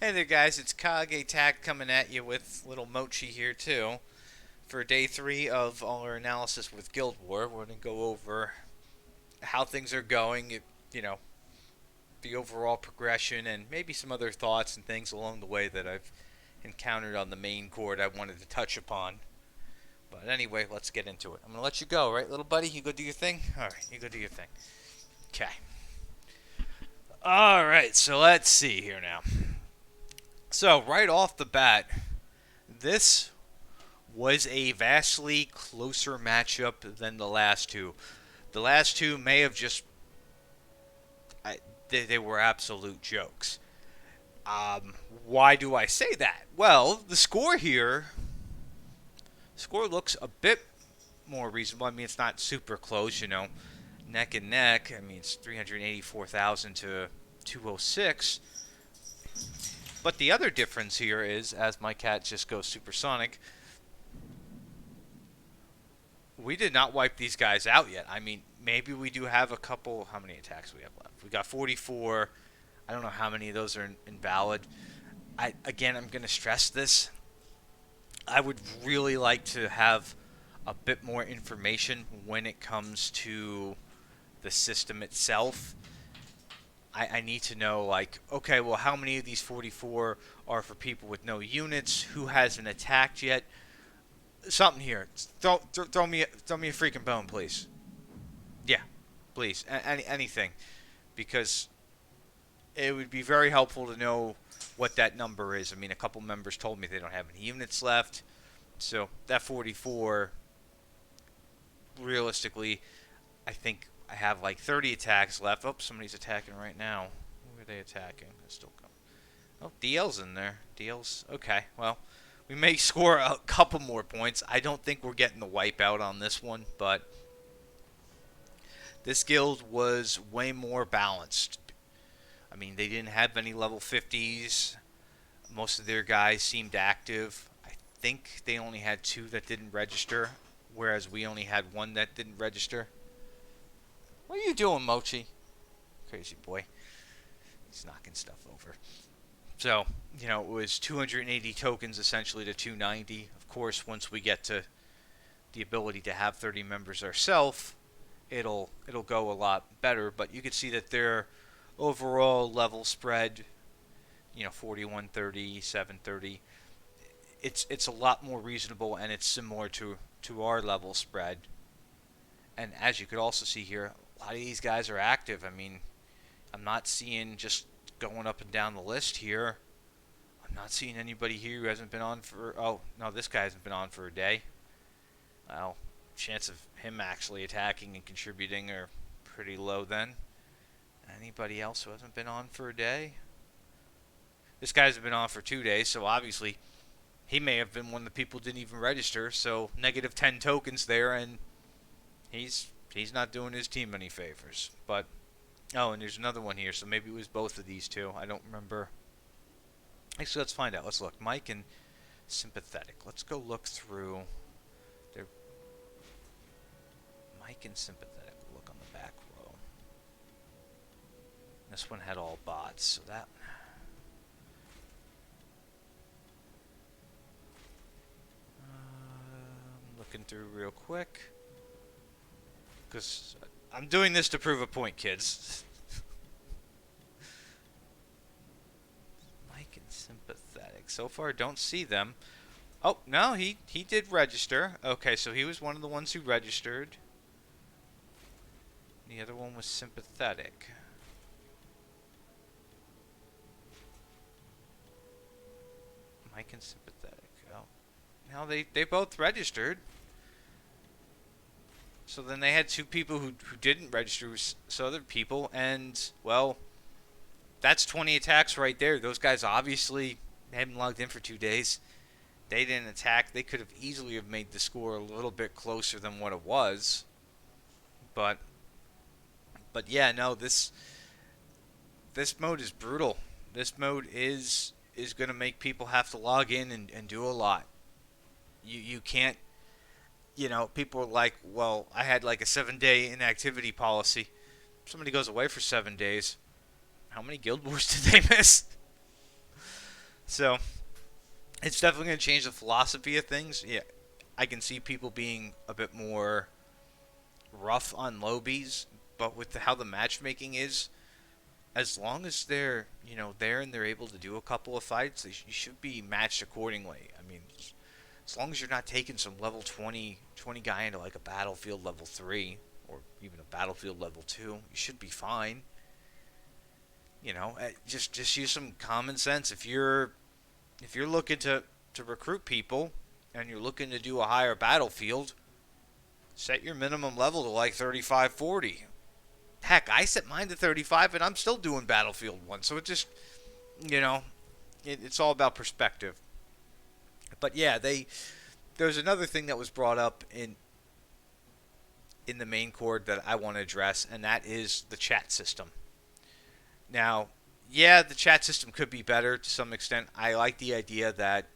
Hey there, guys. It's Kage Tack coming at you with little Mochi here, too. For day 3 of our analysis with Guild War, we're going to go over how things are going, you know, the overall progression, and maybe some other thoughts and things along the way that I've encountered on the main court I wanted to touch upon. But anyway, let's get into it. I'm going to let you go, right, little buddy? You go do your thing? Alright, you go do your thing. Okay. Alright, so let's see here now. So, right off the bat, this was a vastly closer matchup than the last two. The last two may have just they were absolute jokes. Why do I say that? Well, the score looks a bit more reasonable. I mean, it's not super close, neck and neck. I mean, it's 384,000 to 206. But the other difference here is, as my cat just goes supersonic, we did not wipe these guys out yet. I mean, maybe we do have a couple. How many attacks we have left? We got 44. I don't know how many of those are invalid. I'm going to stress this. I would really like to have a bit more information when it comes to the system itself. I need to know, like, okay, well, how many of these 44 are for people with no units? Who hasn't attacked yet? Something here. Throw me a freaking bone, please. Yeah, please. Anything, because it would be very helpful to know what that number is. I mean, a couple members told me they don't have any units left, so that 44, realistically, I think I have like 30 attacks left. Oh, somebody's attacking right now. Who are they attacking? They're still coming. Oh, DL's in there. DL's okay. Well, we may score a couple more points. I don't think we're getting the wipeout on this one, but this guild was way more balanced. I mean, they didn't have any level 50s. Most of their guys seemed active. I think they only had 2 that didn't register, whereas we only had 1 that didn't register. What are you doing, Mochi? Crazy boy. He's knocking stuff over. So, it was 280 tokens essentially to 290. Of course, once we get to the ability to have 30 members ourselves, it'll go a lot better. But you can see that their overall level spread, 4130, 730. It's a lot more reasonable, and it's similar to our level spread. And as you could also see here, a lot of these guys are active. I mean, I'm not seeing just going up and down the list here. I'm not seeing anybody here who hasn't been on for... Oh, no, this guy hasn't been on for a day. Well, chance of him actually attacking and contributing are pretty low then. Anybody else who hasn't been on for a day? This guy's been on for 2 days, so obviously he may have been one of the people who didn't even register. So negative 10 tokens there, and he's not doing his team any favors. But, oh, and there's another one here, so maybe it was both of these two. I don't remember. Actually, let's find out. Let's look. Mike and Sympathetic. Let's go look through their... Mike and Sympathetic. We'll look on the back row. This one had all bots, so that... I'm looking through real quick. Because I'm doing this to prove a point, kids. Mike and Sympathetic. So far, don't see them. Oh, no, he did register. Okay, so he was one of the ones who registered. The other one was Sympathetic. Mike and Sympathetic. Oh, now they both registered. So then they had 2 people who didn't register, so other people, and, well, that's 20 attacks right there. Those guys obviously haven't logged in for 2 days. They didn't attack. They could have easily have made the score a little bit closer than what it was. But yeah, no, this mode is brutal. This mode is going to make people have to log in and do a lot. You can't... people are like, well, I had like a 7-day inactivity policy. If somebody goes away for 7 days, how many guild wars did they miss? So it's definitely going to change the philosophy of things. Yeah, I can see people being a bit more rough on lobies, but with how the matchmaking is, as long as they're there and they're able to do a couple of fights, you should be matched accordingly. I mean, as long as you're not taking some level 20 guy into like a battlefield level 3 or even a battlefield level 2, you should be fine. Just use some common sense. If you're looking to recruit people and you're looking to do a higher battlefield, set your minimum level to like 35, 40. Heck, I set mine to 35 and I'm still doing Battlefield 1. So it just, you know, it's all about perspective. But yeah, there's another thing that was brought up in the main chord that I want to address, and that is the chat system. Now, yeah, the chat system could be better to some extent. I like the idea that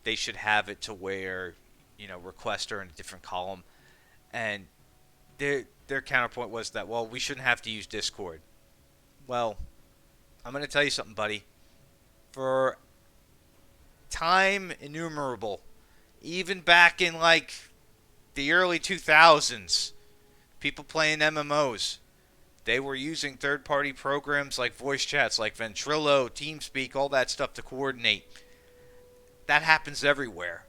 they should have it to where, requests are in a different column. And their counterpoint was that, well, we shouldn't have to use Discord. Well, I'm going to tell you something, buddy. For time innumerable, even back in like the early 2000s, people playing MMOs, they were using third-party programs like voice chats, like Ventrilo, TeamSpeak, all that stuff to coordinate. That happens everywhere.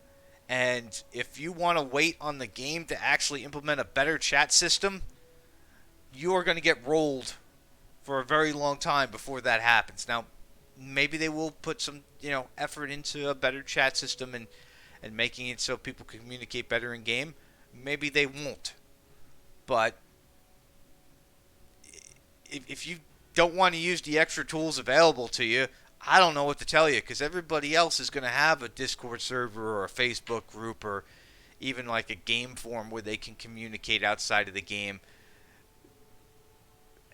And if you want to wait on the game to actually implement a better chat system, you are going to get rolled for a very long time before that happens. Now, maybe they will put some, effort into a better chat system and making it so people can communicate better in game. Maybe they won't. But if you don't want to use the extra tools available to you, I don't know what to tell you, because everybody else is going to have a Discord server or a Facebook group or even like a game forum where they can communicate outside of the game.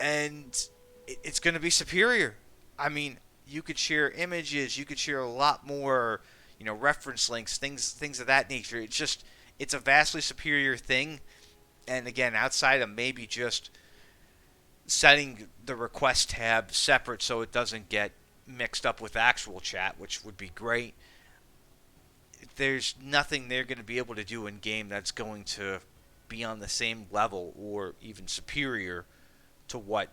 And it's going to be superior. I mean, you could share images, you could share a lot more, reference links, things of that nature. It's a vastly superior thing. And again, outside of maybe just setting the request tab separate so it doesn't get mixed up with actual chat, which would be great. There's nothing they're going to be able to do in game that's going to be on the same level or even superior to what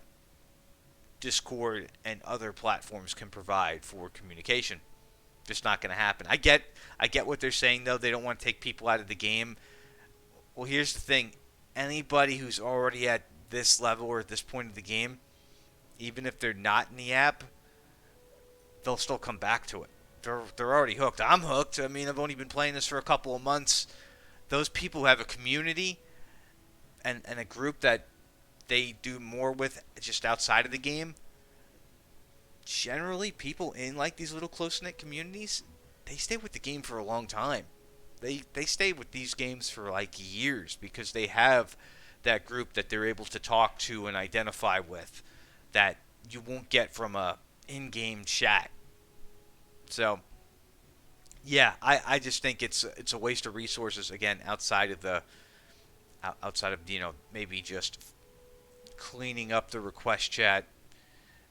Discord and other platforms can provide for communication. Just not going to happen. I get what they're saying though. They don't want to take people out of the game. Well, here's the thing. Anybody who's already at this level or at this point of the game, even if they're not in the app, they'll still come back to it. They're already hooked. I'm hooked. I mean, I've only been playing this for a couple of months. Those people who have a community and a group that they do more with just outside of the game, generally people in like these little close-knit communities, they stay with the game for a long time. They stay with these games for like years because they have that group that they're able to talk to and identify with that you won't get from a in-game chat. So, yeah, I just think it's a waste of resources again outside of maybe just cleaning up the request chat,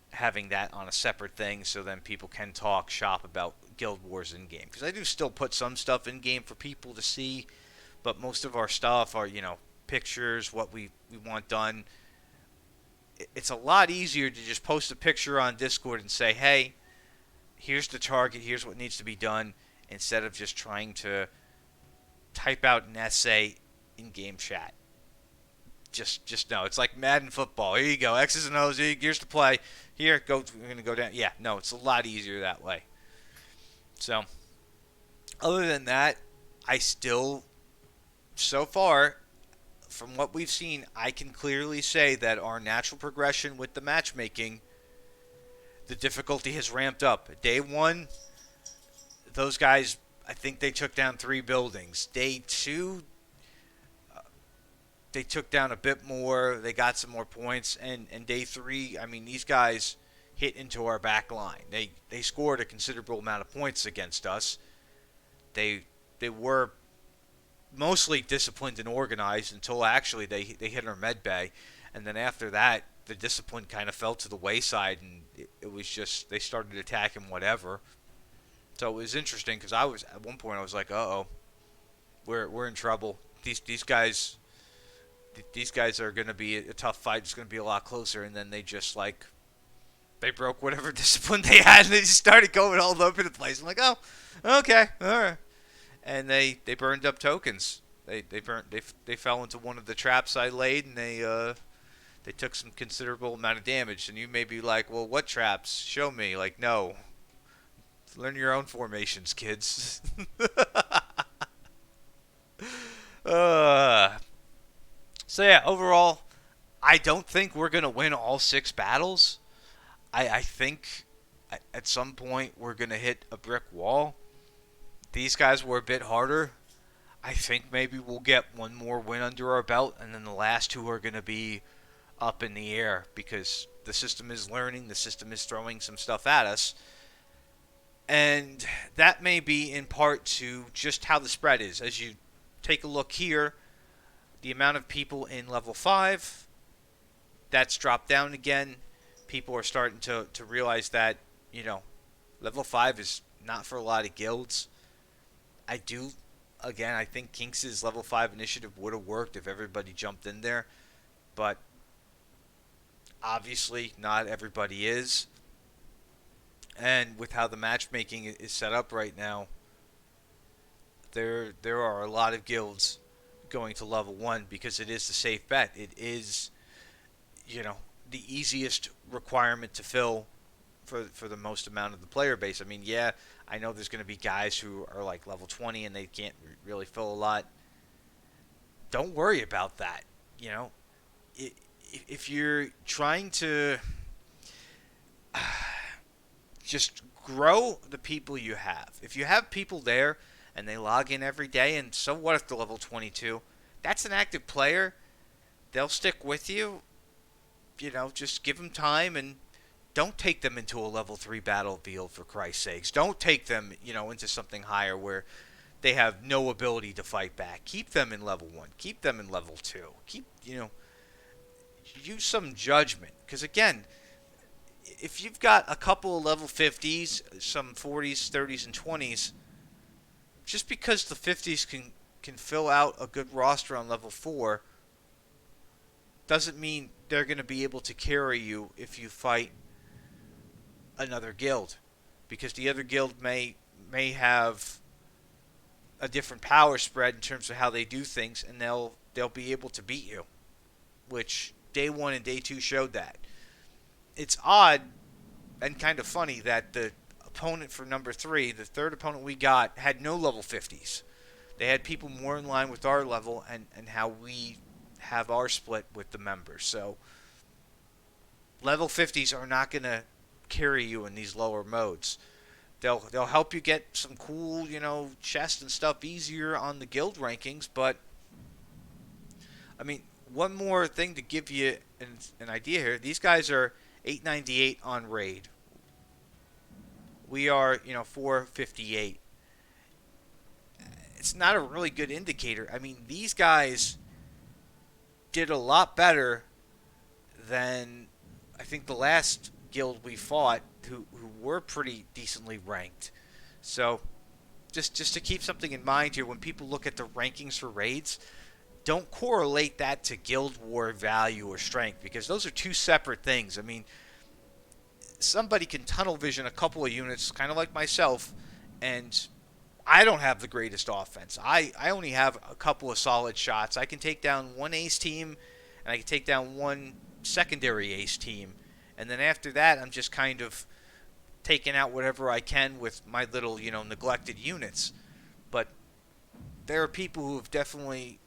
having that on a separate thing so then people can talk shop about Guild Wars in game, because I do still put some stuff in game for people to see, but most of our stuff are pictures, what we want done. It's a lot easier to just post a picture on Discord and say, hey, here's the target, here's what needs to be done, instead of just trying to type out an essay in game chat. Just no. It's like Madden football. Here you go, X's and O's. Here's the play. Here, go. We're gonna go down. Yeah, no, it's a lot easier that way. So, other than that, I still, so far, from what we've seen, I can clearly say that our natural progression with the matchmaking, the difficulty has ramped up. Day one, those guys, I think they took down 3 buildings. Day 2, they took down a bit more. They got some more points. And day 3, I mean, these guys hit into our back line. They scored a considerable amount of points against us. They were mostly disciplined and organized until actually they hit our med bay. And then after that, the discipline kind of fell to the wayside, and it was just they started attacking whatever. So it was interesting because I was at one point I was like, uh oh, we're in trouble. These guys are going to be a tough fight. It's going to be a lot closer. And then they just like they broke whatever discipline they had and they just started going all over the place. I'm like, oh, okay, all right. And they burned up tokens. They fell into one of the traps I laid and they took some considerable amount of damage. And you may be like, well, what traps? Show me. Like, no. Learn your own formations, kids. uh, so yeah, overall, I don't think we're gonna win all 6 battles. I think at some point we're gonna hit a brick wall. These guys were a bit harder. I think maybe we'll get one more win under our belt, and then the last 2 are gonna be up in the air because the system is learning, the system is throwing some stuff at us. And that may be in part to just how the spread is. As you take a look here, the amount of people in level 5, that's dropped down again. People are starting to realize that, level 5 is not for a lot of guilds. I think Kinks' level 5 initiative would have worked if everybody jumped in there. But obviously, not everybody is. And with how the matchmaking is set up right now, there are a lot of guilds going to level 1 because it is the safe bet. It is, the easiest requirement to fill for the most amount of the player base. I mean, yeah, I know there's going to be guys who are like level 20 and they can't really fill a lot. Don't worry about that. You know, if you're trying to just grow the people you have. If you have people there and they log in every day, and so what if they're level 22? That's an active player. They'll stick with you. Just give them time and don't take them into a level 3 battlefield for Christ's sakes. Don't take them, into something higher where they have no ability to fight back. Keep them in level 1. Keep them in level 2. Use some judgment. Because again, if you've got a couple of level 50s, some 40s, 30s, and 20s, just because the 50s can fill out a good roster on level 4 doesn't mean they're going to be able to carry you if you fight another guild. Because the other guild may have a different power spread in terms of how they do things, and they'll be able to beat you. Which day 1 and day 2 showed that. It's odd and kind of funny that the opponent for number 3, the third opponent we got, had no level 50s. They had people more in line with our level and how we have our split with the members. So level 50s are not going to carry you in these lower modes. They'll help you get some cool, chests and stuff easier on the guild rankings, but I mean, one more thing to give you an idea here. These guys are 898 on raid. We are, 458. It's not a really good indicator. I mean, these guys did a lot better than I think the last guild we fought, who were pretty decently ranked. So, just to keep something in mind here, when people look at the rankings for raids, don't correlate that to guild war value or strength, because those are 2 separate things. I mean, somebody can tunnel vision a couple of units, kind of like myself, and I don't have the greatest offense. I only have a couple of solid shots. I can take down one ace team, and I can take down one secondary ace team. And then after that, I'm just kind of taking out whatever I can with my little, neglected units. But there are people who have definitely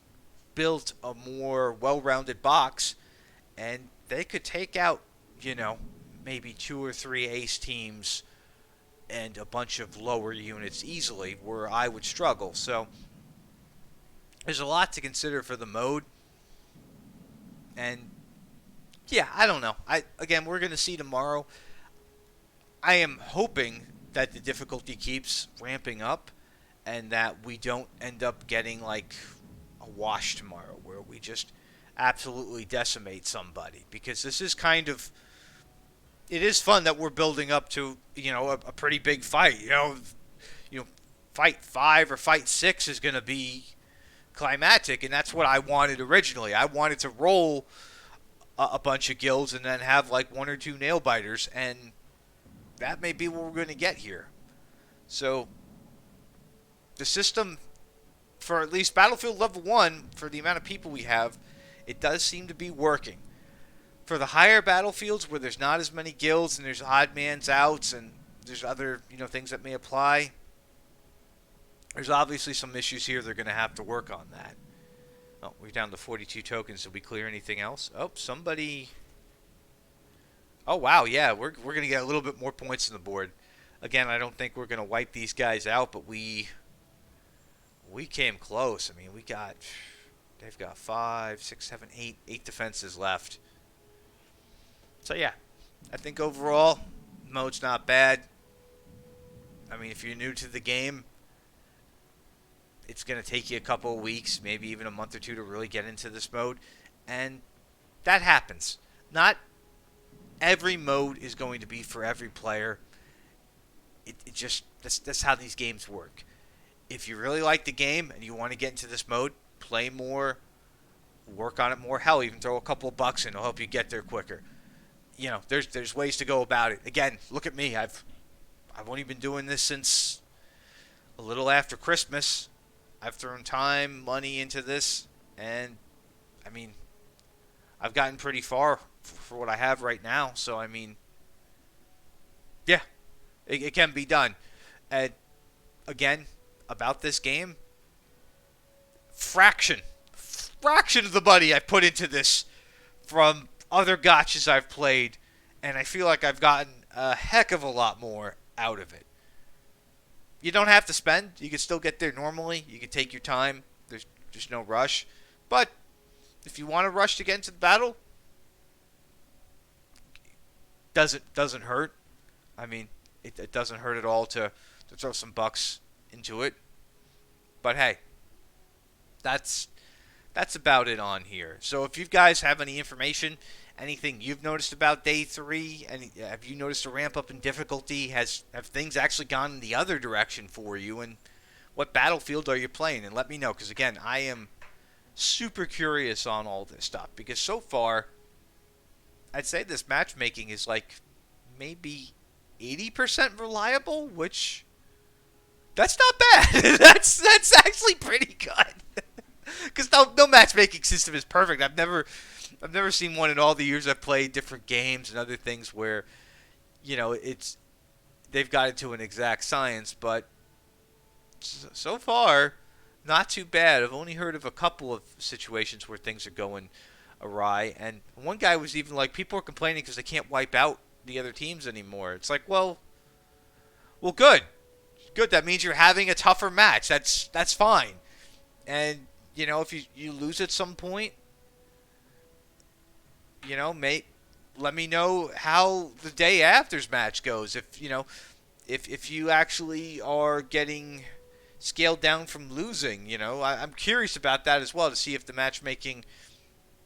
built a more well-rounded box, and they could take out, maybe 2 or 3 ace teams and a bunch of lower units easily, where I would struggle. So there's a lot to consider for the mode. And yeah, I don't know. Again, we're going to see tomorrow. I am hoping that the difficulty keeps ramping up and that we don't end up getting like a wash tomorrow where we just absolutely decimate somebody, because this is kind of, it is fun that we're building up to, a pretty big fight. you know, fight 5 or fight 6 is going to be climactic, and that's what I wanted originally. I wanted to roll a bunch of guilds and then have like 1 or 2 nail biters, and that may be what we're going to get here. So the system for at least Battlefield Level 1, for the amount of people we have, it does seem to be working. For the higher battlefields where there's not as many guilds and there's odd man's outs and there's other, things that may apply, there's obviously some issues here. They're going to have to work on that. Oh, we're down to 42 tokens. Did we clear anything else? Oh, somebody... Oh, wow, yeah, we're going to get a little bit more points on the board. Again, I don't think we're going to wipe these guys out, but we came close. I mean, they've got 5, 6, 7, 8 defenses left. So, yeah, I think overall, mode's not bad. I mean, if you're new to the game, it's going to take you a couple of weeks, maybe even a month or two to really get into this mode. And that happens. Not every mode is going to be for every player. It just, that's how these games work. If you really like the game and you want to get into this mode, play more, work on it more. Hell, even throw a couple of bucks in. It'll help you get there quicker. There's ways to go about it. Again, look at me. I've only been doing this since a little after Christmas. I've thrown time, money into this, and I mean, I've gotten pretty far for what I have right now. So I mean, yeah, it can be done. And again, about this game, fraction of the money I put into this from other gotchas I've played, and I feel like I've gotten a heck of a lot more out of it. You don't have to spend. You can still get there normally. You can take your time. There's just no rush. But if you want to rush to get into the battle, doesn't hurt. I mean, it doesn't hurt at all to throw some bucks into it. But hey, that's about it on here. So if you guys have any information, anything you've noticed about day 3, have you noticed a ramp up in difficulty? Have things actually gone in the other direction for you? And what battlefield are you playing? And let me know, because again, I am super curious on all this stuff. Because so far, I'd say this matchmaking is like maybe 80% reliable, which that's not bad. that's actually pretty good. Because no matchmaking system is perfect. I've never seen one in all the years I've played different games and other things where, they've got it to an exact science. But so far, not too bad. I've only heard of a couple of situations where things are going awry. And one guy was even like, people are complaining because they can't wipe out the other teams anymore. It's like, well, good. Good. That means you're having a tougher match. That's fine. And if you lose at some point, let me know how the day after's match goes. If you actually are getting scaled down from losing, I'm curious about that as well, to see if the matchmaking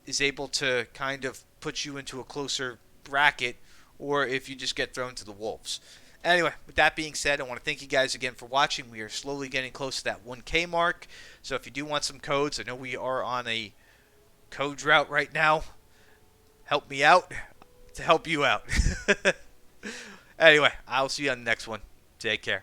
is able to kind of put you into a closer bracket, or if you just get thrown to the wolves. Anyway, with that being said, I want to thank you guys again for watching. We are slowly getting close to that 1K mark. So if you do want some codes, I know we are on a code drought right now. Help me out to help you out. Anyway, I'll see you on the next one. Take care.